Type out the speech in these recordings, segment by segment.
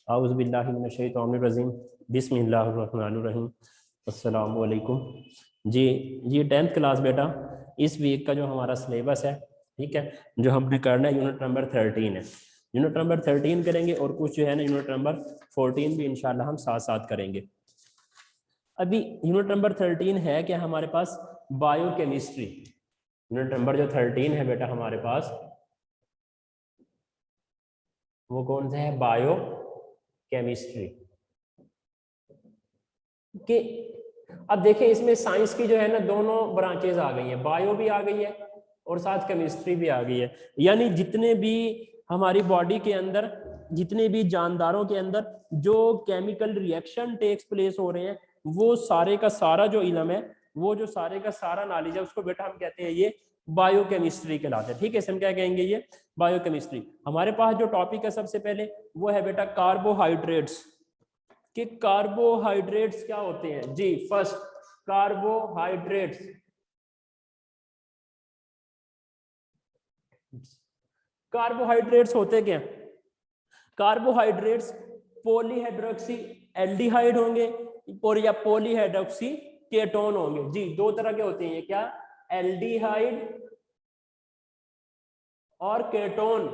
औज़ु बिल्लाहि मिनश शैतानिर रजीम बिस्मिल्लाहिर रहमानिर रहीम अस्सलामु अलैकुम। जी ये 10th क्लास बेटा, इस वीक का जो हमारा सिलेबस है, ठीक है, जो हमने करना है यूनिट नंबर 13 है। यूनिट नंबर 13 करेंगे और कुछ जो है ना यूनिट नंबर 14 भी इंशाल्लाह हम साथ साथ करेंगे। अभी यूनिट नंबर 13 है क्या हमारे पास, बायोकेमिस्ट्री। यूनिट नंबर जो 13 है बेटा हमारे पास, वो कौन सा है, बायो केमिस्ट्री के। अब देखिए इसमें साइंस की जो है ना दोनों ब्रांचेज आ गई हैं, बायो भी आ गई है और साथ केमिस्ट्री भी आ गई है। यानी जितने भी हमारी बॉडी के अंदर, जितने भी जानदारों के अंदर जो केमिकल रिएक्शन टेक्स प्लेस हो रहे हैं, वो सारे का सारा जो इल्म है, वो जो सारे का सारा नॉलेज है, उसको बेटा हम कहते हैं ये बायोकेमिस्ट्री कहलाते हैं। ठीक है, हम क्या कहेंगे, ये बायोकेमिस्ट्री। हमारे पास जो टॉपिक है सबसे पहले वो है बेटा कार्बोहाइड्रेट्स। कि कार्बोहाइड्रेट्स क्या होते हैं जी। First, carbohydrates. कार्बोहाइड्रेट्स होते क्या, कार्बोहाइड्रेट्स पॉलीहाइड्रोक्सी एल्डिहाइड होंगे और या पॉलीहाइड्रोक्सी केटोन होंगे जी। दो तरह के होते हैं ये, क्या, एल्डिहाइड और केटोन।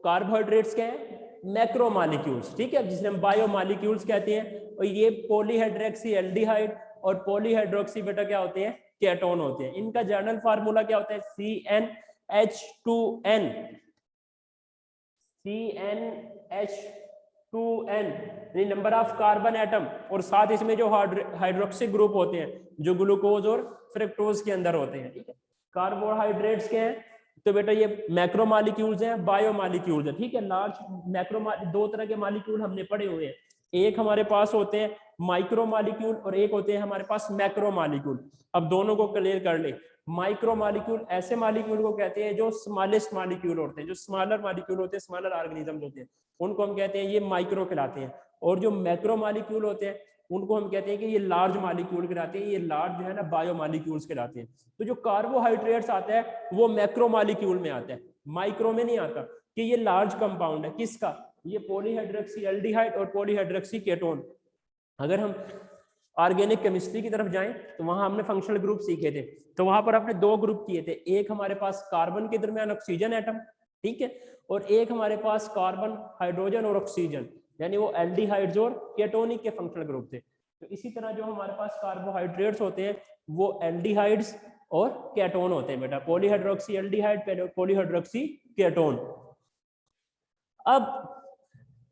कार्बोहाइड्रेट्स क्या है, मैक्रो मॉलिक्यूल्स, ठीक है, जिसे हम बायो मॉलिक्यूल्स कहते हैं। और ये पॉलीहाइड्रोक्सी एल्डिहाइड और पॉलीहाइड्रोक्सी बेटा क्या होते हैं, केटोन होते हैं। इनका जनरल फार्मूला क्या होता है, CnH2n। CnH2n यानी नंबर ऑफ कार्बन एटम, और साथ इसमें जो हाइड्रोक्सिक ग्रुप होते हैं जो ग्लूकोज और फ्रक्टोज के अंदर होते हैं। ठीक है, कार्बोहाइड्रेट्स के हैं तो बेटा ये मैक्रो मॉलिक्यूल्स हैं, बायो मॉलिक्यूल्स हैं। ठीक है, लार्ज मैक्रो, दो तरह के मॉलिक्यूल हमने पढ़े हुए हैं। एक हमारे पास होते हैं माइक्रो मॉलिक्यूल और एक होते हैं हमारे पास मैक्रो मॉलिक्यूल। अब दोनों को क्लियर कर ले। माइक्रो मॉलिक्यूल ऐसे मॉलिक्यूल को कहते हैं जो स्मॉलेस्ट मॉलिक्यूल होते हैं, जो स्मॉलर मॉलिक्यूल होते हैं, स्मॉलर ऑर्गेनिज्म होते हैं, उनको हम कहते हैं ये माइक्रो कहलाते हैं। और जो मैक्रो मॉलिक्यूल होते हैं उनको हम कहते हैं कि ये लार्ज मॉलिक्यूल कहलाते हैं, ये लार्ज जो है ना बायो मॉलिक्यूल्स कहलाते हैं। तो जो कार्बोहाइड्रेट्स आता है वो मैक्रो मॉलिक्यूल में आता है, माइक्रो में नहीं आता। कि ये लार्ज कंपाउंड है किसका, ये पॉलीहाइड्रोक्सी एल्डिहाइड और पॉलीहाइड्रोक्सी केटोन। अगर हम ऑर्गेनिक केमिस्ट्री की तरफ जाएं तो वहां हमने फंक्शनल ग्रुप सीखे थे, तो वहां पर आपने दो ग्रुप किए थे। एक हमारे पास कार्बन के दरमियान ऑक्सीजन एटम, ठीक है, और एक हमारे पास कार्बन, हाइड्रोजन और ऑक्सीजन, यानी वो एल्डिहाइड्स और केटोनिक के फंक्शनल ग्रुप थे। तो इसी तरह जो हमारे पास कार्बोहाइड्रेट्स होते हैं वो एल्डिहाइड्स और केटोन होते हैं बेटा, पॉलीहाइड्रोक्सी एल्डिहाइड, पॉलीहाइड्रोक्सी केटोन। अब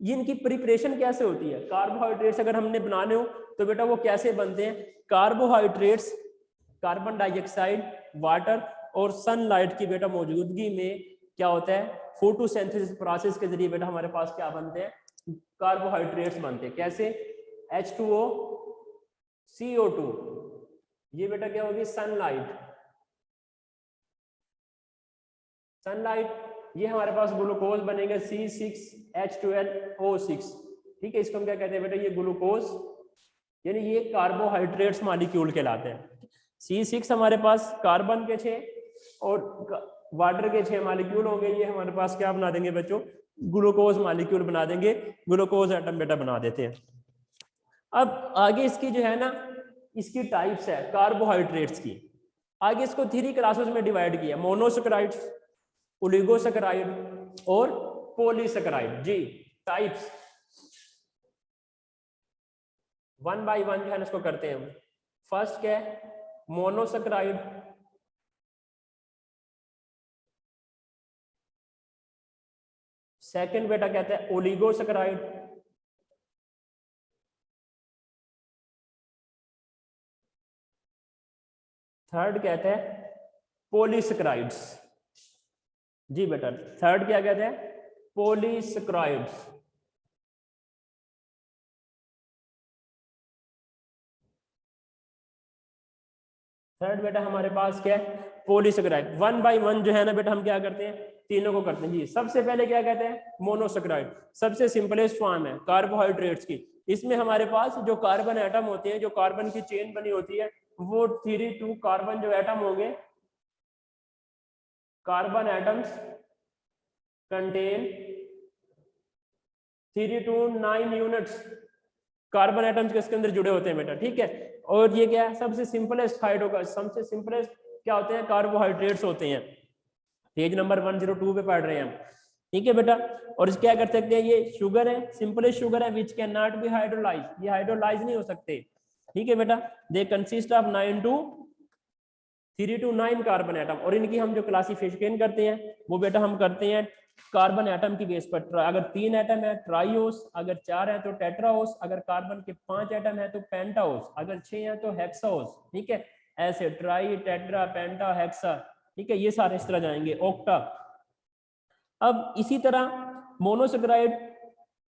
इनकी प्रिपरेशन कैसे होती है, कार्बोहाइड्रेट्स अगर हमने बनाने हो तो बेटा वो कैसे बनते हैं। कार्बोहाइड्रेट्स कार्बन डाइऑक्साइड, वाटर और सनलाइट की बेटा मौजूदगी में क्या होता है, फोटोसिंथेसिस प्रोसेस के जरिए बेटा हमारे पास क्या बनते हैं, कार्बोहाइड्रेट्स बनते हैं। कैसे, H2O, CO2, ये बेटा क्या होगी, सनलाइट। सनलाइट, ये हमारे पास ग्लूकोज बनेगा C6H12O6। ठीक है, इसको हम क्या कहते हैं बेटा, ये ग्लूकोज, यानी ये कार्बोहाइड्रेट्स मॉलिक्यूल कहलाते हैं। C6 हमारे पास कार्बन के 6 और वाटर के 6 मॉलिक्यूल होंगे, ये हमारे पास क्या बना देंगे बच्चों, ग्लूकोज मॉलिक्यूल बना देंगे, ग्लूकोज एटम बेटा बना देते हैं। अब आगे इसकी जो है ना, इसकी टाइप्स है कार्बोहाइड्रेट्स की। आगे इसको 3 क्लासेस में डिवाइड किया, मोनोसैकेराइड्स, ओलिगोसैकेराइड और पॉलीसैकेराइड जी। टाइप्स 1 बाय 1 जो है इसको करते हैं हम। फर्स्ट क्या है, मोनोसैकेराइड। सेकंड बेटा कहते हैं ओलिगोसैकेराइड। थर्ड कहते हैं पॉलीसैकेराइड्स जी बेटा। थर्ड क्या कहते हैं, पॉलीसैकेराइड्स। थर्ड बेटा हमारे पास क्या है, पॉलीसैकेराइड। 1 बाय 1 जो है ना बेटा हम क्या करते हैं, तीनों को करते हैं जी। सबसे पहले क्या कहते हैं, मोनोसैकेराइड, सबसे सिंपलेस्ट फॉर्म है कार्बोहाइड्रेट्स की। इसमें हमारे पास जो कार्बन एटम होते हैं, जो कार्बन की चेन बनी होती है, वो 3 कार्बन जो एटम होंगे, carbon atoms contain 3 to 9 units carbon atoms किसके अंदर जुड़े होते हैं बेटा, ठीक है। और ये क्या है, सबसे सिंपलेस्ट सबसे सिंपलेस्ट क्या होते हैं, कार्बोहाइड्रेट्स होते हैं। पेज नंबर 102 पे पढ़ रहे हैं हम, ठीक है बेटा। और इस क्या कर सकते हैं, ये शुगर है, सिंपलेस्ट शुगर है, which can not be hydrolyse, ये हाइड्रोलाइज नहीं हो सकते, ठीक है बेटा। They consist of 3 to 9 carbon atom. और इनकी हम जो क्लासिफिकेशन करते हैं वो बेटा हम करते हैं कार्बन एटम की बेस पर। अगर 3 एटम है ट्राईओस, अगर 4 है तो टेट्राओस, अगर कार्बन के 5 एटम है तो पेंटाओस, अगर 6 है तो हेक्साओस, ठीक है। ऐसे ट्राई, टेट्रा, पेंटा, हेक्सा, ठीक है, ये सारे इस तरह जाएंगे, ऑक्टा। अब इसी तरह monosaccharide,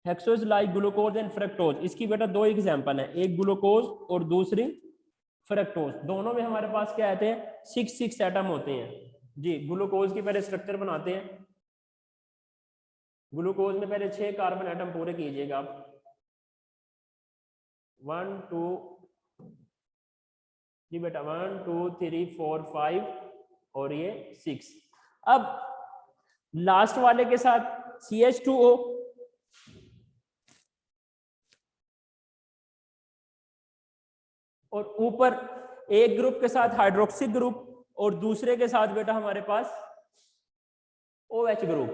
hexose like glucose and fructose, इसकी बेटा 2 एग्जांपल है, एक ग्लूकोज और दूसरी फ्रक्टोज। दोनों में हमारे पास क्या आते हैं, 6 एटम होते हैं जी। ग्लूकोज की पहले स्ट्रक्चर बनाते हैं, ग्लूकोज में पहले 6 कार्बन एटम पूरे कीजिएगा आप, 1 2 जी बेटा, 1 2 3 4 5 और ये 6। अब लास्ट वाले के साथ CH2O, और ऊपर एक ग्रुप के साथ हाइड्रोक्सी ग्रुप और दूसरे के साथ बेटा हमारे पास OH ग्रुप।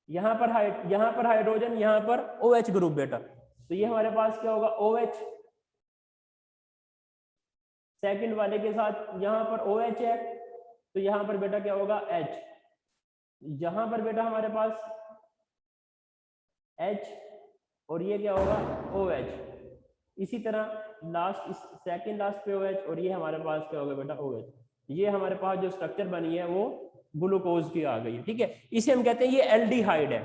यहां पर हाइड्रोजन, यहां पर OH ग्रुप बेटा। तो ये हमारे पास क्या होगा, OH। सेकंड वाले के साथ यहां पर OH है, तो यहां पर बेटा क्या होगा, H। यहां पर बेटा हमारे पास H और ये क्या होगा, OH। इसी तरह सेकंड लास्ट पे OH और ये हमारे पास क्या होगा बेटा, OH। ये हमारे पास जो स्ट्रक्चर बनी है वो ग्लूकोज की आ गई है, ठीक है। इसे हम कहते हैं ये एल्डिहाइड है,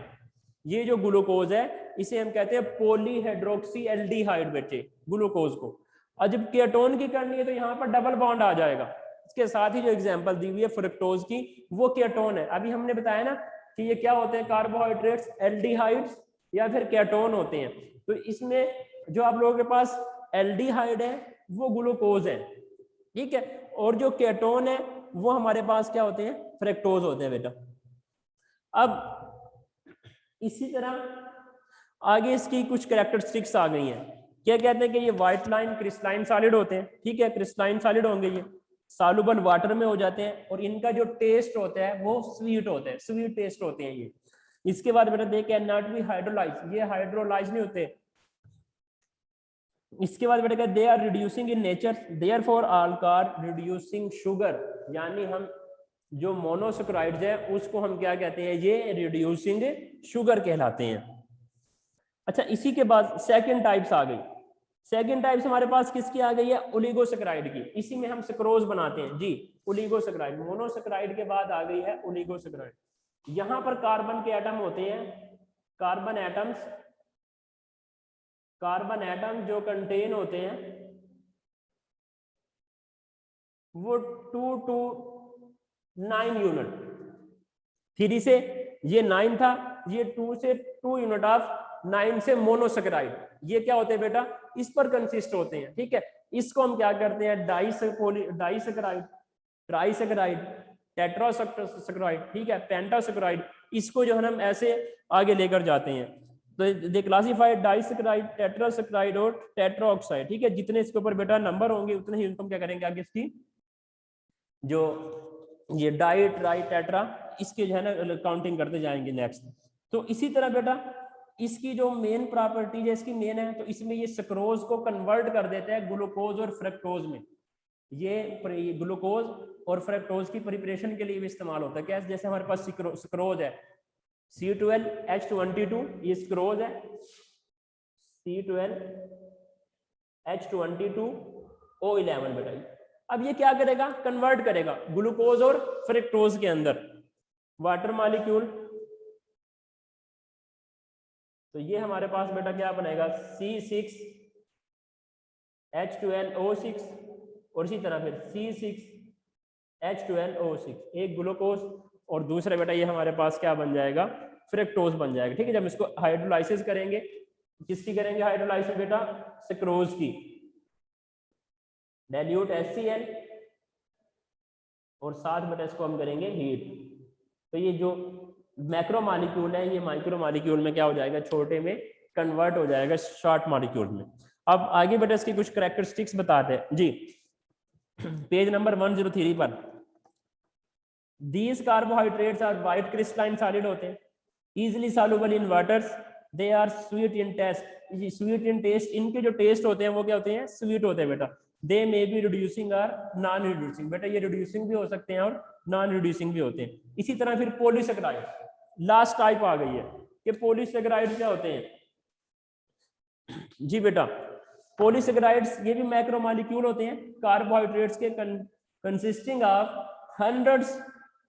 ये जो ग्लूकोज है इसे हम कहते हैं पॉलीहाइड्रोक्सी एल्डिहाइड बेटे, ग्लूकोज को। और जब कीटोन की करनी है तो यहाँ पर डबल बॉन्ड आ जाएगा। इसके साथ ही जो एग्जांपल दी हुई है फ्रक्टोज की, वो कीटोन है। अभी हमने बताया ना कि ये क्या होते हैं, कार्बोहाइड्रेट्स, एल्डिहाइड्स या फिर कीटोन होते हैं। तो इसमें जो आप लोगों के पास एल्डिहाइड है वो ग्लूकोज है, ठीक है। और जो कीटोन है वो हमारे पास क्या होते हैं, फ्रक्टोज होते हैं बेटा। अब इसी तरह आगे इसकी कुछ कैरेक्टरिस्टिक्स आ गई हैं। क्या कहते हैं कि ये व्हाइट लाइन क्रिस्टलाइन सॉलिड होते हैं, ठीक है, क्रिस्टलाइन सॉलिड होंगे, ये सॉल्युबल वाटर में हो जाते हैं, और इनका जो टेस्ट होता है वो स्वीट होता है, स्वीट टेस्ट होते हैं ये। इसके बाद बेटा they can not be hydrolyse, ये हाइड्रोलाइज नहीं होते। इसके बाद बेटा they are reducing in nature, therefore all car reducing sugar, यानी हम जो मोनोसेक्राइड्स है उसको हम क्या कहते हैं, ये रिड्यूसिंग शुगर कहलाते हैं। अच्छा, इसी के बाद सेकंड टाइप्स आ गई। सेकंड टाइप्स हमारे पास किसकी आ गई है, ओलिगोसेक्राइड की। इसी में हम सक्रोज बनाते हैं जी, ओलिगोसेक्राइड। मोनोसेक्राइड के बाद आ गई है ओलिगोसेक्राइड। यहां पर कार्बन के एटम होते हैं, कार्बन एटम जो कंटेन होते हैं वो 2 to 9 यूनिट। 3 से ये 9 था, ये 2 से 2 यूनिट ऑफ 9 से मोनोसेक्राइड। ये क्या होते हैं बेटा, इस पर कंसिस्ट होते हैं, ठीक है। इसको हम क्या करते हैं, डाइसेक्राइड, ट्राइसेक्राइड, टेट्रासेक्राइड, ठीक है, पेंटासेक्राइड। इसको जो है हम ऐसे आगे लेकर जाते हैं। तो दे क्लासिफाइड डाइसेक्राइड, टेट्रासेक्राइड और टेट्राऑक्साइड, ठीक है। जितने इसके ऊपर बेटा नंबर होंगे उतने ही उनको हम क्या करेंगे आगे इसकी जो ये डाई, ट्राई, टेट्रा, इसके जो है ना काउंटिंग करते जाएंगे नेक्स्ट। तो इसी तरह बेटा इसकी जो मेन प्रॉपर्टीज है, इसकी मेन है, तो इसमें ये सक्रोज को कन्वर्ट कर देता है ग्लूकोज और फ्रक्टोज में। ये ग्लूकोज और फ्रक्टोज की प्रिपरेशन के लिए भी इस्तेमाल होता है। कैसे, जैसे हमारे पास सक्रोज है, C12H22, ये सक्रोज है, C12H22O11 बेटा। अब ये क्या करेगा, कन्वर्ट करेगा ग्लूकोज और फ्रक्टोज के अंदर वाटर मॉलिक्यूल। तो ये हमारे पास बेटा क्या बनेगा, C6H12O6 और इसी तरह फिर C6H12O6, एक ग्लूकोज और दूसरा बेटा ये हमारे पास क्या बन जाएगा, फ्रक्टोज बन जाएगा, ठीक है। जब इसको हाइड्रोलाइसिस करेंगे, किसकी करेंगे हाइड्रोलाइसिस बेटा, सक्रोज की, डाइल्यूट HCl और साथ बेटा इसको हम करेंगे हीट। तो ये जो मैक्रो मॉलिक्यूल है ये माइक्रो मॉलिक्यूल में क्या हो जाएगा, छोटे में कन्वर्ट हो जाएगा शॉर्ट मॉलिक्यूल में। अब आगे बेटा इसकी कुछ कैरेक्टरिस्टिक्स बताते हैं जी। पेज नंबर 103 पर, these carbohydrates are white crystalline solid होते हैं, easily soluble in waters, they are sweet in taste, sweet in taste, इनके जो टेस्ट होते हैं वो क्या होते हैं, स्वीट होते हैं बेटा। they may be reducing or non reducing, बेटा ये रिड्यूसिंग भी हो सकते हैं और नॉन रिड्यूसिंग भी होते हैं। इसी तरह फिर पॉलीसेकेराइड, लास्ट टाइप आ गई है कि पॉलीसेकेराइड क्या होते हैं जी बेटा। पॉलीसेकेराइड्स ये भी मैक्रोमोलेक्यूल होते हैं कार्बोहाइड्रेट्स के, consisting of hundreds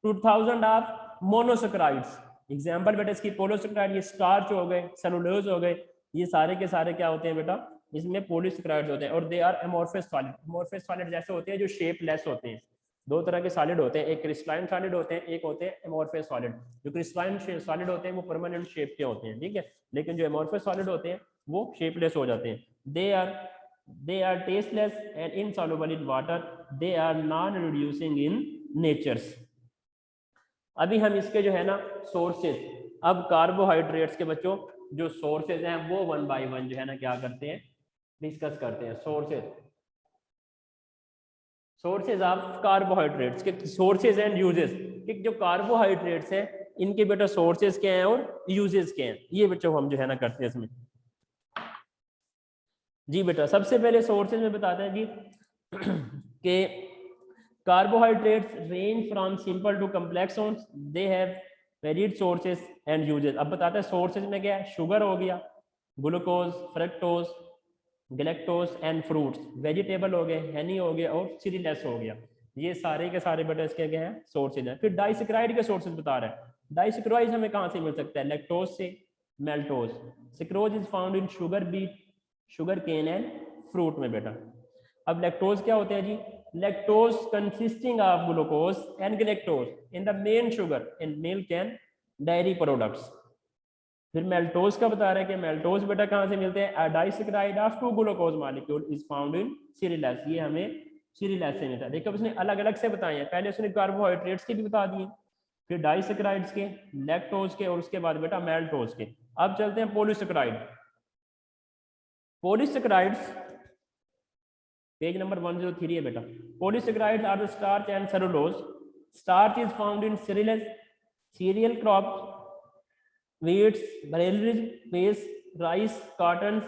two thousand of monosaccharides. Example बेटा इसकी पॉलीसेकेराइड, ये स्टार्च हो गए, सेलुलोज हो गए, ये सारे के सारे क्या होते हैं बेटा, इसमें पॉलीसेकेराइड्स होते हैं। और they are amorphous solid, amorphous solid जैसे होते हैं जो शेपलेस होते हैं। दो तरह के सॉलिड होते हैं, एक क्रिस्टलाइन सॉलिड होते हैं, एक होते हैं अमोर्फस सॉलिड। जो क्रिस्टलाइन सॉलिड होते हैं वो परमानेंट शेप के होते हैं, ठीक है, लेकिन जो अमोर्फस सॉलिड होते हैं वो शेपलेस हो जाते हैं। they are tasteless and insoluble in water, they are non reducing in natures। अभी हम इसके जो है ना सोर्सेज, अब कार्बोहाइड्रेट्स के बच्चों जो सोर्सेज हैं वो वन बाय वन जो है ना क्या करते हैं, डिस्कस करते हैं। सोर्सेज ऑफ कार्बोहाइड्रेट्स के सोर्सेज एंड यूजेस, कि जो कार्बोहाइड्रेट्स हैं इनके बेटा सोर्सेज क्या हैं और यूजेस क्या हैं, ये बच्चों हम जो है ना करते हैं इसमें जी बेटा। सबसे पहले सोर्सेज में बताते हैं जी कि carbohydrates range from simple to complex forms, they have varied sources and uses. अब बताते हैं सोर्सेज में क्या है, शुगर हो गया, glucose, fructose, galactose and fruits, vegetable हो गए, हनी हो गया और सीरियल्स हो गया। ये सारे के सारे बेटा इसके क्या है, सोर्सेज हैं। फिर डाइसेक्राइड के सोर्सेज बता रहे हैं। डाइसेक्राइड हमें कहाँ से मिल सकता है, लैक्टोज से, maltose. Sucrose is found in sugar beet, sugar cane and fruit में बेटा। अब लैक्टोज क्या होते हैं जी, lactose consisting of glucose and galactose in the main sugar in milk and dairy products. फिर मेल्टोज का बता रहे हैं कि मेल्टोज बेटा कहाँ से मिलते हैं, disaccharide of two glucose molecule is found in cereals, ये हमें सीरियल्स से मिलता है। देखो उसने अलग अलग से बताए हैं, पहले उसने कार्बोहाइड्रेट्स के भी बता दिए, फिर डाइसेक्राइड्स के, लैक्टोज के और उसके बाद बेटा मेल्टोज के। अब चलते हैं पॉलीसेकेराइड। पॉलीसेकेराइड्स पेज नंबर 103 है बेटा। Polysaccharides are the starch and cellulose. Starch is found in cereals, cereal crops, wheats, barleys, maize, rice, cotton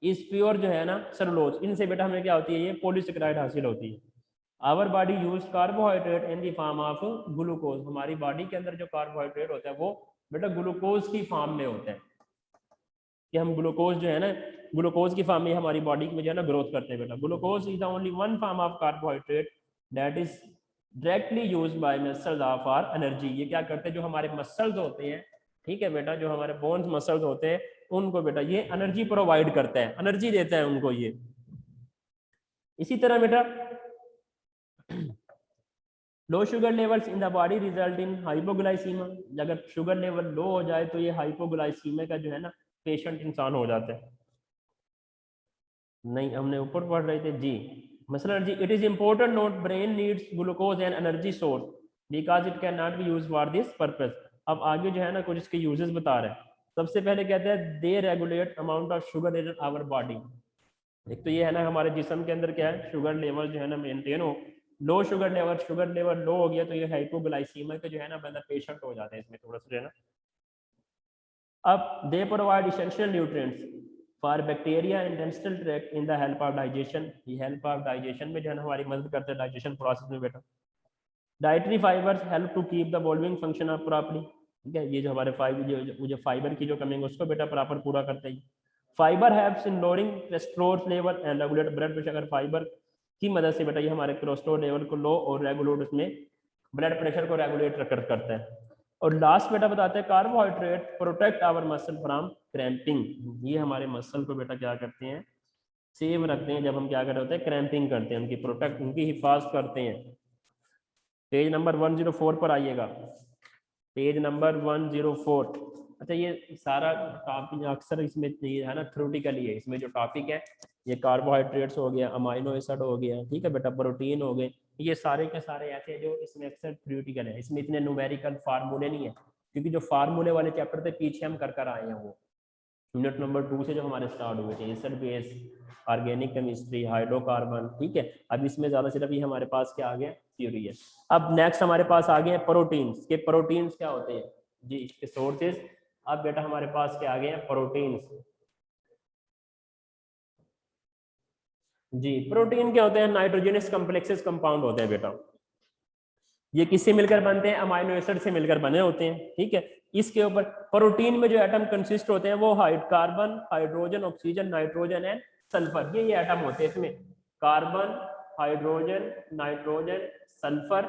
is pure जो है ना सेलुलोज। इनसे बेटा हमें क्या होती है, ये पॉलीसेकेराइड हासिल होती है। Our body use carbohydrate in the form of glucose, हमारी बॉडी के अंदर जो कार्बोहाइड्रेट होता है वो बेटा ग्लूकोज की फॉर्म में होता है, कि हम ग्लूकोज जो है ना ग्लूकोज की फॉर्म में हमारी बॉडी में जो है ना ग्रोथ करते हैं बेटा। Glucose is the only one form of carbohydrate that is directly used by muscles of our energy. ये क्या करते हैं, जो हमारे मसल्स होते हैं, ठीक है बेटा, जो हमारे बोन्स मसल्स होते हैं उनको बेटा ये एनर्जी प्रोवाइड करता है, एनर्जी देता है उनको ये। इसी तरह बेटा low sugar levels in the body result in hypoglycaemia, अगर शुगर लेवल लो हो जाए तो ये हाइपोग्लाइसीमिया का जो है ना पेशेंट इंसान हो जाता है। नहीं हमने ऊपर पढ़ रहे थे जी, मसलन जी it is important note brain needs glucose and energy source because it can not be use for this purpose. अब आगे जो है ना कुछ इसके यूजेस बता रहे हैं। सबसे पहले कहते हैं they regulate amount of sugar in our body. एक तो ये है ना हमारे जिस्म के अंदर क्या है, शुगर लेवल जो है ना मेंटेन हो। लो शुगर लेवल लो हो गया तो ये हाइपोग्लाइसीमिया का जो है ना बंदा पेशेंट हो जाता है इसमें थोड़ा सा जो है ना। अब they provide essential nutrients for bacteria intestinal tract in the help of digestion, ये हेल्प ऑफ डाइजेशन में जो है ना हमारी मदद करते हैं डाइजेशन प्रोसेस में बेटा। Dietary fibres help to keep the bowling function of properly, ठीक है, ये जो हमारे फाइबर की जो कमी है उसको बेटा प्रॉपर पूरा करते हैं। Fibre helps in lowering cholesterol level and regulate blood pressure, अगर फाइबर की मदद से बेटा ये हमारे कोलेस्ट्रॉल लेवल को लो और रेगुलेट उसमें ब्लड प्रेशर को रेगुलेट करता है। और लास्ट बेटा बताते हैं carbohydrate protect our muscle from cramping, ये हमारे मसल को बेटा क्या करते हैं, सेव रखते हैं जब हम क्या कर रहे होते हैं क्रैम्पिंग करते हैं, उनकी प्रोटेक्ट उनकी हिफाजत करते हैं। पेज नंबर 104 पर आइएगा, पेज नंबर 104। अच्छा ये सारा टॉपिक अक्सर इसमें है ना थ्योरेटिकली है, इसमें जो टॉपिक है ये कार्बोहाइड्रेट्स हो गया, अमाइनो एसिड हो गया, ठीक है बेटा, प्रोटीन हो गए, ये सारे के सारे ऐसे हैं जो इसमें अक्सर थ्योरेटिकल है, इसमें इतने न्यूमेरिकल फार्मूले नहीं है, क्योंकि जो फार्मूले वाले चैप्टर थे पीछे हम कर आए हैं वो, यूनिट नंबर 2 से जो हमारे स्टार्ट हुए थे, acid base, organic chemistry, hydrocarbon, ठीक है। अब इसमें ज्यादा सिर्फ ये हमारे पास क्या आ गया, थ्योरी है। अब नेक्स्ट हमारे पास आ गए प्रोटीन्स के। प्रोटीन्स क्या होते हैं जी, इसके सोर्सेज। अब बेटा हमारे पास क्या आ गए हैं, प्रोटीन्स। जी, प्रोटीन क्या होते हैं, नाइट्रोजनस कॉम्प्लेक्सेस कंपाउंड होते हैं बेटा। ये किससे मिलकर बनते हैं, अमाइनो एसिड से मिलकर बने होते हैं, ठीक है। इसके ऊपर प्रोटीन में जो एटम कंसिस्ट होते हैं वो carbon, hydrogen, oxygen, nitrogen and sulphur, ये एटम होते हैं इसमें। कार्बन, हाइड्रोजन, नाइट्रोजन, सल्फर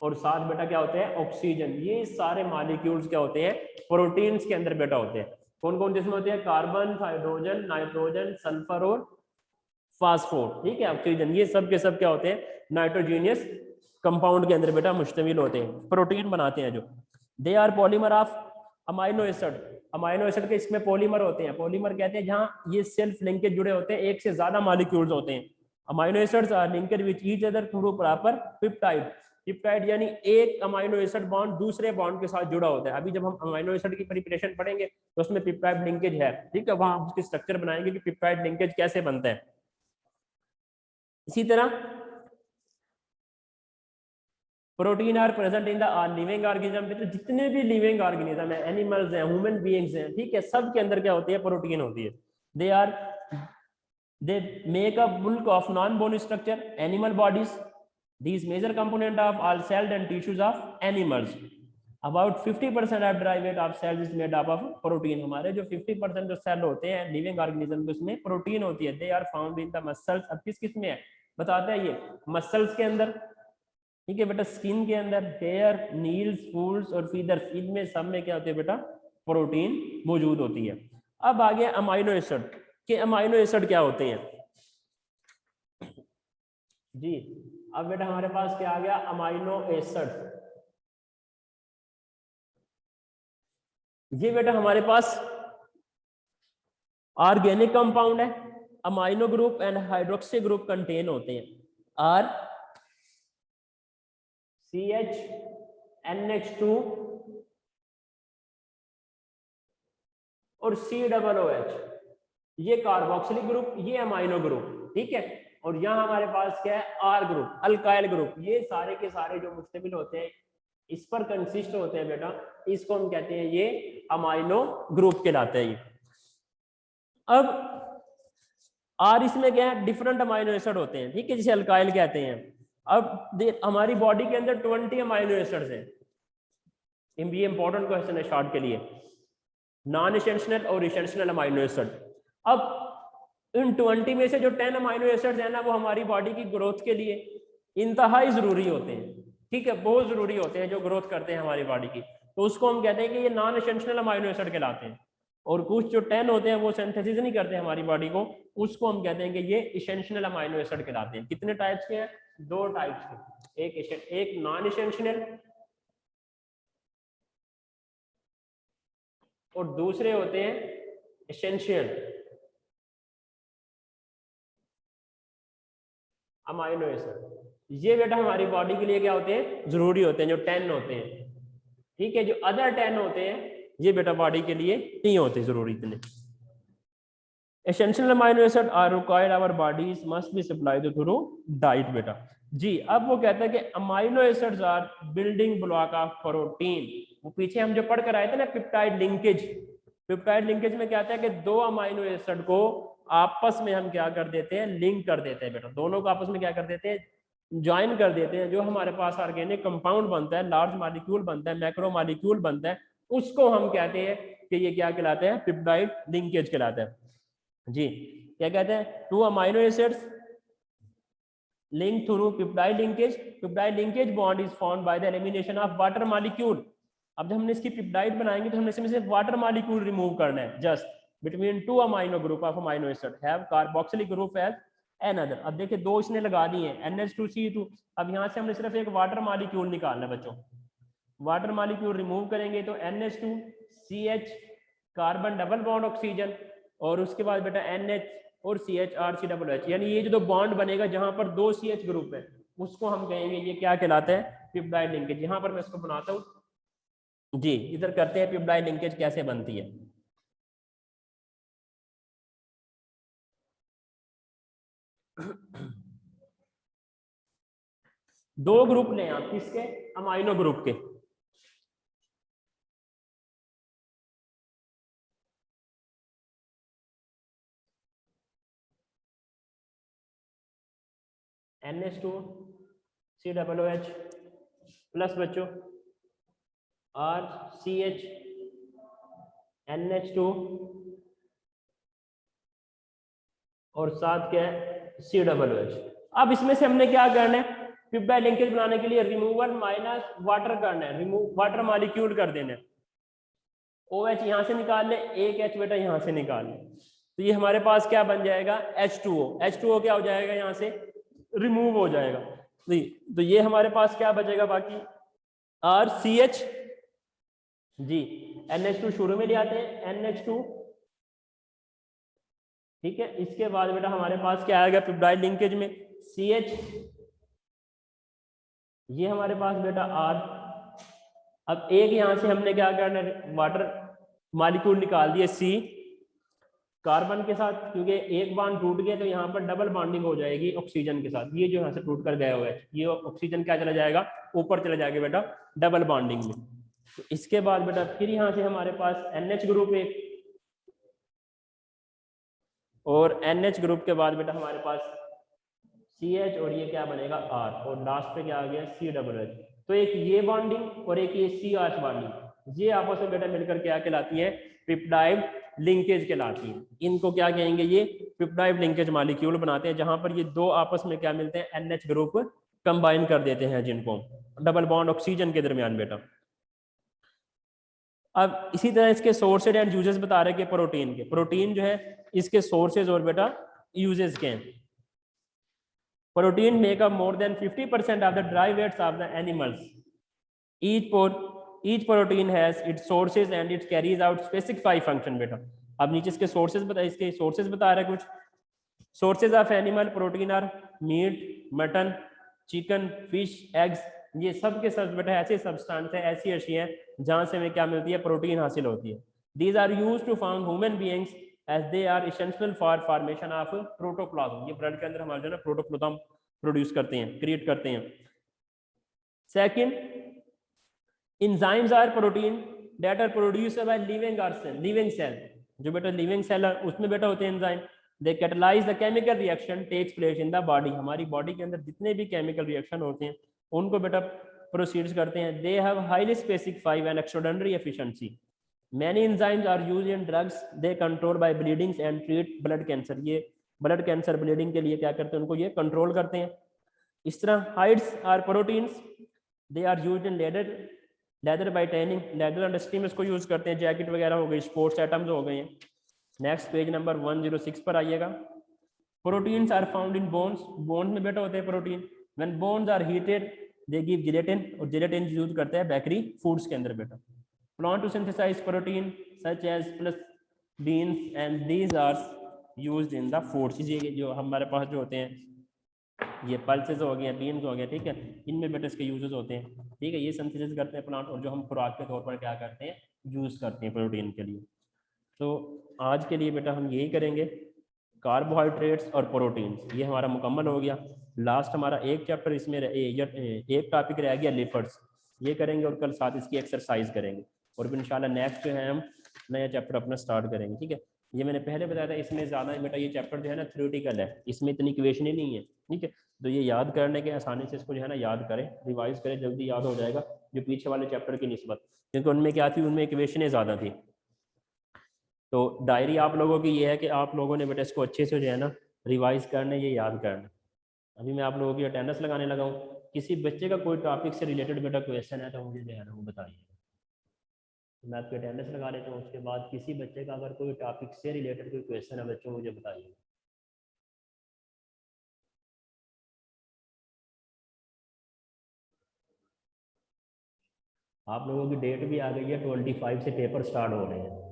और साथ बेटा क्या होते हैं, ऑक्सीजन। ये सारे मॉलिक्यूल्स क्या होते हैं, प्रोटीन्स के अंदर बेटा होते हैं। कौन कौन जिसमें होते हैं, कार्बन, हाइड्रोजन, नाइट्रोजन, सल्फर और फास्फोर, ठीक है, ऑक्सीजन। ये सब के सब क्या होते हैं, नाइट्रोजीनियस कंपाउंड के अंदर बेटा मुश्तमिल होते हैं, प्रोटीन बनाते हैं जो। They are polymer of amino acid. Amino acid के इसमें पॉलीमर होते हैं। पॉलीमर कहते हैं जहां ये सेल्फ लिंकेज जुड़े होते हैं, एक से ज्यादा मॉलिक्यूल्स होते हैं। Amino acids are linked with each other through proper peptide. Peptide यानी एक अमाइनो एसिड बॉन्ड दूसरे बॉन्ड के साथ जुड़ा होता है। अभी जब हम अमाइनो एसिड की प्रिपरेशन पढ़ेंगे तो उसमें पेप्टाइड लिंकेज है, ठीक है, वहां उसकी स्ट्रक्चर बनाएंगे कि पेप्टाइड लिंकेज कैसे बनता है। इसी तरह protein are present in the living organism. तो जितने भी लिविंग ऑर्गेनिज्म है, एनिमल्स हैं, ह्यूमन बीइंग्स हैं, ठीक है, सब के अंदर क्या होती है, प्रोटीन होती है। They make a bulk of non bone structure animal bodies. These major component of all cells and tissues of animals. About 50% of dry weight of cells is made up of protein. हमारे जो 50% जो cell होते हैं living organism के, उसमें protein होती है। They are found in the muscles. अब किस किस में है बताते हैं, ये मसल्स के अंदर, ठीक है बेटा, स्किन के अंदर, हेयर, नील्स, फूल्स और फीदर्स, इनमें सब में क्या होती है बेटा, प्रोटीन मौजूद होती है। अब आगे अमाइनो एसिड के। अमाइनो एसिड क्या होते हैं जी। अब बेटा हमारे पास क्या आ गया, अमाइनो एसिड। ये बेटा हमारे पास ऑर्गेनिक कंपाउंड है। Amino group and hydroxy group contain होते हैं। आर CH, NH2 और COOH, ये कार्बोक्सिलिक ग्रुप, ये अमाइनो ग्रुप, ठीक है। और यहाँ हमारे पास क्या है, आर ग्रुप, अल्काइल ग्रुप। ये सारे के सारे जो मुश्तमिल होते हैं, इस पर कंसिस्ट होते हैं बेटा, इसको हम कहते हैं ये अमाइनो ग्रुप कहलाते हैं। अब आर इसमें क्या है, डिफरेंट अमाइनो एसिड होते हैं, ठीक है, जिसे अल्काइल कहते हैं। अब हमारी बॉडी के अंदर 20 अमाइनो एसिड्स हैं। ये इंपॉर्टेंट क्वेश्चन है शॉर्ट के लिए, नॉन एसेंशियल और एसेंशियल अमाइनो एसिड। अब इन 20 में से जो 10 अमाइनो एसिड्स हैं ना, वो हमारी बॉडी की ग्रोथ के लिए इंतहाई जरूरी होते हैं, ठीक है, बहुत जरूरी होते हैं, जो ग्रोथ करते हैं हमारी बॉडी की। तो उसको हम कहते हैं कि ये नॉन एसेंशियल अमाइनो एसिड कहलाते हैं। और कुछ जो 10 होते हैं वो सिंथेसिस नहीं करते हमारी बॉडी को, उसको हम कहते हैं कि ये एसेंशियल अमाइनो एसिड कहलाते हैं। कितने टाइप्स के हैं, 2 टाइप्स के, एक नॉन एसेंशियल और दूसरे होते हैं एसेंशियल अमाइनो एसिड। ये बेटा हमारी बॉडी के लिए क्या होते हैं, जरूरी होते हैं, जो 10 होते हैं, ठीक है। जो अदर 10 होते हैं ये बेटा बॉडी के लिए नहीं होते जरूरी इतने। Essential amino acid are required our bodies must be supplied through diet बेटा जी। अब वो कहता है कि amino acids are building block of protein. वो पीछे हम जो पढ़ कर आए थे ना, पेप्टाइड लिंकेज। पेप्टाइड लिंकेज में क्या आता है कि 2 अमाइनो एसिड को आपस में हम क्या कर देते हैं, लिंक कर देते हैं बेटा। दोनों को आपस में क्या कर देते हैं, ज्वाइन कर देते हैं। जो हमारे पास ऑर्गेनिक कंपाउंड बनता है, लार्ज मॉलिक्यूल बनता है, मैक्रो मॉलिक्यूल बनता है, उसको हम कहते हैं कि ये क्या कहलाते हैं, पेप्टाइड लिंकेज कहलाता है जी। क्या कहते हैं, 2 amino acids link through peptide linkage. Peptide linkage bond is formed by the elimination of water molecule. अब जब हमने इसकी पेप्टाइड बनाएंगे तो हमने इसमें से वाटर मॉलिक्यूल रिमूव करना है। Just between 2 amino group of amino acid have carboxylic group as another. अब देखिए 2 इसने लगा दिए, NH2CH2। अब यहाँ से हमने सिर्फ एक वाटर मॉलिक्यूल निकालना है बच्चों। वाटर मॉलिक्यूल रिमूव करेंगे तो NH2CH, carbon double bond oxygen, और उसके बाद बेटा NH और CH, यानी ये जो बॉन्ड बनेगा जहां पर 2 CH ग्रुप है, उसको हम कहेंगे ये क्या कहलाता है, पेप्टाइड लिंकेज। यहाँ पर मैं इसको बनाता हूँ जी। इधर करते हैं पेप्टाइड लिंकेज कैसे बनती है। दो ग्रुप लें आप, किसके? अमाइनो ग्रुप के। NH2 COOH प्लस बच्चों RCH NH2 और साथ क्या है COOH। अब इसमें से हमने क्या करना है, पिप्टाइड लिंकेज बनाने के लिए रिमूवल माइनस वाटर करना है, रिमूव वाटर मॉलिक्यूल कर देना है। OH यहाँ से निकाल ले, एक H बेटा यहाँ से निकाल ले, तो ये हमारे पास क्या बन जाएगा H2O। H2O क्या हो जाएगा, यहाँ से रिमूव हो जाएगा। तो ये हमारे पास क्या बचेगा बाकी, RCH जी, NH2 शुरू में ले आते हैं NH2, ठीक है। इसके बाद बेटा हमारे पास क्या आएगा पिप्टाइड लिंकेज में CH, ये हमारे पास बेटा R। अब एक यहां से हमने क्या करना है, वाटर मॉलिक्यूल निकाल दिए C कार्बन के साथ, क्योंकि एक बॉन्ड टूट गया तो यहाँ पर डबल बॉन्डिंग हो जाएगी ऑक्सीजन के साथ। ये जो यहाँ से टूट कर गया हुआ है, ये ऑक्सीजन क्या चला जाएगा, ऊपर चला जाएगा बेटा डबल बॉन्डिंग में। तो इसके बाद बेटा फिर यहाँ से हमारे पास NH ग्रुप एक, और NH ग्रुप के बाद बेटा हमारे पास CH, और ये क्या बनेगा R, और लास्ट पे क्या आ गया COOH। तो एक ये बॉन्डिंग और एक ये CH बॉन्डिंग, ये आपस में बेटा मिलकर क्या कहलाती है, पिप्टाइड लिंकेज कहलाती है। इनको क्या कहेंगे, ये पिप्टाइड लिंकेज मॉलिक्यूल बनाते हैं, जहां पर ये दो आपस में क्या मिलते हैं, NH ग्रुप कंबाइन कर देते हैं, जिनको डबल बॉन्ड ऑक्सीजन के दरमियान बेटा। अब इसी तरह इसके सोर्सेज एंड यूजेस बता रहे हैं प्रोटीन के। प्रोटीन जो है इसके सोर्सेज और बेटा यूजेस के हैं। Protein make up more than 50% of the dry weights of the animals. each protein has its sources and it carries out specific function बेटा। अब नीचे इसके सोर्सेज बता, इसके सोर्सेज बता रहे हैं कुछ। Sources of animal protein are meat, mutton, chicken, fish, eggs. ये सब के सब बेटा ऐसे सब्सटेंस है, ऐसी अशिया है जहां से हमें क्या मिलती है, प्रोटीन हासिल होती है। These are used to form human beings as they are essential for formation of protoplasm. ये ब्लड के अंदर हमारे जो है ना प्रोटोप्लाज्म प्रोड्यूस करते हैं, क्रिएट करते हैं। Second, enzymes are protein that are produced by living cell. जो बेटा लिविंग सेल है उसमें बेटा होते हैं enzyme. They catalyse the chemical reaction takes place in the body. हमारी बॉडी के अंदर जितने भी केमिकल रिएक्शन होते हैं उनको बेटा प्रोसीड्स करते हैं। They have highly specified and extraordinary efficiency. Many enzymes are used in drugs. They control by bleedings and treat blood cancer. ये ब्लड कैंसर ब्लीडिंग के लिए क्या करते हैं, उनको ये कंट्रोल करते हैं। इस तरह hides are proteins. They are used in leather by tanning. Leather and steam इसको यूज करते हैं, जैकेट वगैरह हो गई, स्पोर्ट्स आइटम्स हो गए हैं। नेक्स्ट पेज नंबर 106 पर आइएगा। Proteins are found in bones. Bones में बेटा होते हैं protein. When bones are heated they give gelatin, और जिलेटिन यूज करते हैं बेकरी फूड्स के अंदर बेटा। Plant to synthesise protein such as pulses beans and these are used in the foods. ये जो हमारे पास जो होते हैं ये पल्सेस हो गए, बीन्स हो गए, ठीक है, इनमें बेटा इसके यूजेस होते हैं, ठीक है। ये सिंथेसिस करते हैं प्लांट, और जो हम खुराक के तौर पर क्या करते हैं, यूज करते हैं प्रोटीन के लिए। तो आज के लिए बेटा हम यही करेंगे, कार्बोहाइड्रेट्स और प्रोटीन्स, ये हमारा मुकम्मल हो गया। लास्ट हमारा एक चैप्टर इसमें एक टॉपिक रह गया लिपिड्स, ये करेंगे, और कल साथ इसकी एक्सरसाइज करेंगे, और फिर इंशाल्लाह नेक्स्ट जो है हम नया चैप्टर अपना स्टार्ट करेंगे, ठीक है। ये मैंने पहले बताया था, इसमें ज़्यादा बेटा ये चैप्टर जो है ना थ्योरेटिकल है, इसमें इतनी इक्वेशन ही नहीं है, ठीक है। तो ये याद करने के आसानी से इसको जो है ना याद करें, रिवाइज करें, जल्दी याद हो जाएगा जो पीछे वाले चैप्टर की निस्बत, क्योंकि उनमें क्या थी, उनमें इक्वेशनें ज़्यादा थी। तो डायरी आप लोगों की ये है कि आप लोगों ने बेटा इसको अच्छे से जो है ना रिवाइज करना, ये याद करना। अभी मैं आप लोगों की अटेंडेंस लगाने लगा हूँ। किसी बच्चे का कोई टॉपिक से रिलेटेड बेटा क्वेश्चन है तो मुझे जो है ना वो बताइए, मैं आपकी अटेंडेंस लगा लेता हूँ। उसके बाद किसी बच्चे का अगर कोई टॉपिक से रिलेटेड कोई क्वेश्चन है बच्चों, मुझे बताइए। आप लोगों की डेट भी आ गई है, 25 से पेपर स्टार्ट हो रहे हैं।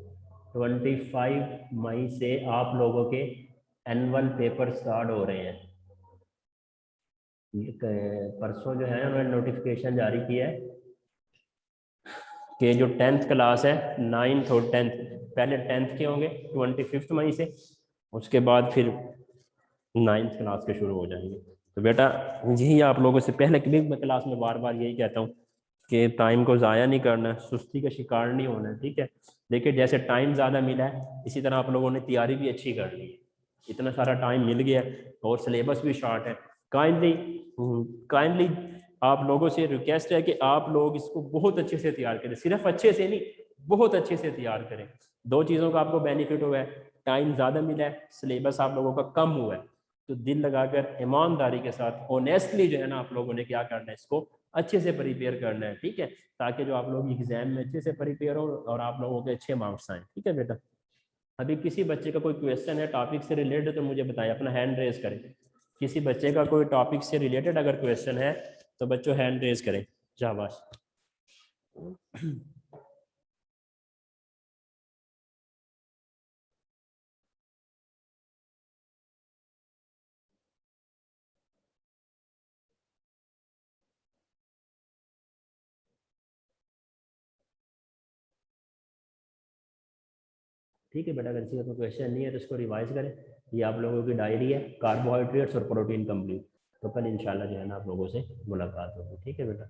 25 मई से आप लोगों के एनुअल पेपर स्टार्ट हो रहे हैं। परसों जो है उन्होंने नोटिफिकेशन जारी किया है कि जो 10th क्लास है, 9th और 10th, पहले 10th के होंगे 25 मई से, उसके बाद फिर 9th क्लास के शुरू हो जाएंगे। तो बेटा यही आप लोगों से पहले की भी मैं क्लास में बार बार यही कहता हूँ कि टाइम को ज़ाया नहीं करना है, सुस्ती का शिकार नहीं होना है, ठीक है। देखिए जैसे टाइम ज़्यादा मिला है इसी तरह आप लोगों ने तैयारी भी अच्छी कर ली है, इतना सारा टाइम मिल गया है और सिलेबस भी शॉर्ट है। काइंडली काइंडली आप लोगों से रिक्वेस्ट है कि आप लोग इसको बहुत अच्छे से तैयार करें, सिर्फ अच्छे से नहीं बहुत अच्छे से तैयार करें। दो चीज़ों का आपको बेनिफिट हुआ है, टाइम ज़्यादा मिला है, सिलेबस आप लोगों का कम हुआ है। तो दिल लगाकर ईमानदारी के साथ ऑनेस्टली जो है ना आप लोगों ने क्या करना है, इसको अच्छे से प्रिपेयर करना है, ठीक है, ताकि जो आप लोग एग्जाम में अच्छे से प्रिपेयर हो और आप लोगों के अच्छे मार्क्स आए, ठीक है बेटा। अभी किसी बच्चे का कोई क्वेश्चन है टॉपिक से रिलेटेड तो मुझे बताइए, अपना हैंड रेज करें। किसी बच्चे का कोई टॉपिक से रिलेटेड अगर क्वेश्चन है तो बच्चों हैंड रेज करें, शाबाश। ठीक है बेटा, अगर किसी का कोई क्वेश्चन नहीं है तो इसको रिवाइज करें। ये आप लोगों की डायरी है, कार्बोहाइड्रेट्स और प्रोटीन कंप्लीट। तो कल इंशाल्लाह जो है ना आप लोगों से मुलाकात होगी, ठीक है बेटा।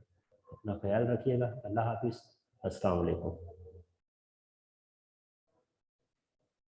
अपना ख्याल रखिएगा, अल्लाह हाफिज़, अस्सलाम वालेकुम।